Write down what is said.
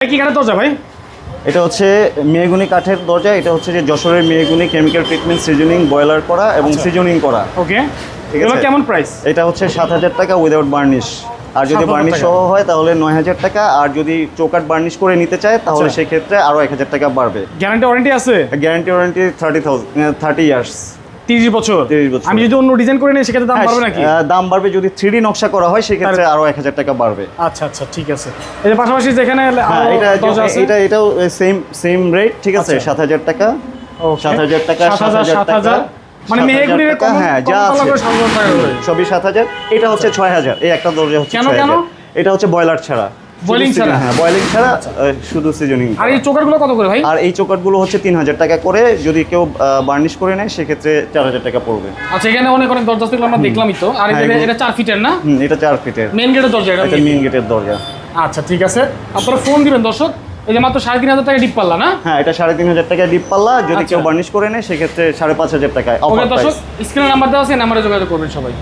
কি কাঠের দরজা ভাই? এটা হচ্ছে মেহগনি কাঠের দরজা। এটা হচ্ছে যে যশোরের mahogany chemical treatment, seasoning, boiler করা এবং সিজনিং করা। ওকে, ঠিক এগুলো আছে। কেমন প্রাইস? এটা হচ্ছে 7,000 টাকা উইদাউট বার্নিশ। আর যদি 7,000 বার্নিশ টাকা। সহ হয় তাহলে 9,000 টাকা। আর যদি চৌকাট বার্নিশ করে নিতে চায় তাহলে আচ্ছা। সেক্ষেত্রে আরও 1,000 টাকা বাড়বে। গ্যারান্টি ওয়ারেন্টি আছে? Guarantee warranty 30 years. 30 বছর। 30 বছর। আমি যদি অন্য ডিজাইন করে নিই সেক্ষেত্রে দাম বাড়বে নাকি? দাম বাড়বে। যদি 3D নকশা করা হয় সেক্ষেত্রে আরও 1,000 টাকা বাড়বে। আচ্ছা আচ্ছা, ঠিক আছে। এই যে পাশাপাশি যেখানে হ্যাঁ, দরজা আছে, এটাও সেম রেট, ঠিক আছে। আচ্ছা। 7,000 টাকা, ওকে। 7,000 টাকা, 7,000 7,000 মানে 7,000 মেহগনির টাকা, হ্যাঁ, যা আছে সবই 7,000। এটা হচ্ছে 6,000। এই একটা দরজা হচ্ছে কেন, 6,000। কেন? এটা হচ্ছে বয়লার ছাড়া। Boiling ছাড়া? হ্যাঁ, বয়লিং ছাড়া, শুধু সিজনিং। আর এই চোকারগুলো কত করে ভাই? আর এই চৌকাটগুলো হচ্ছে 3,000 টাকা করে। যদি কেউ বার্নিশ করে নেয় সেক্ষেত্রে 4,000 টাকা পড়বে। আচ্ছা, এখানে অনেক অনেক দরজা আছে, আমরা দেখলামই তো। আর হ্যাঁ, এটা 4 ফিটের না? এটা 4 ফিটের। মেইন গেটের দরজা এটা? এটা মেইন গেটের দরজা। আচ্ছা, ঠিক আছে। আপনারা ফোন দিবেন দর্শক। এই যে মাত্র 3,500 টাকা ডিপ পাল্লা না? হ্যাঁ, এটা 3,500 টাকা ডিপ পাল্লা। যদি আচ্ছা। কেউ বার্নিশ করে নেয় সেক্ষেত্রে 5,500 টাকায় ওকে অফার দর্শক, প্রাইস। স্ক্রিনে নাম্বার দেওয়া আছে, নাম্বারে যোগাযোগ করবেন সবাই।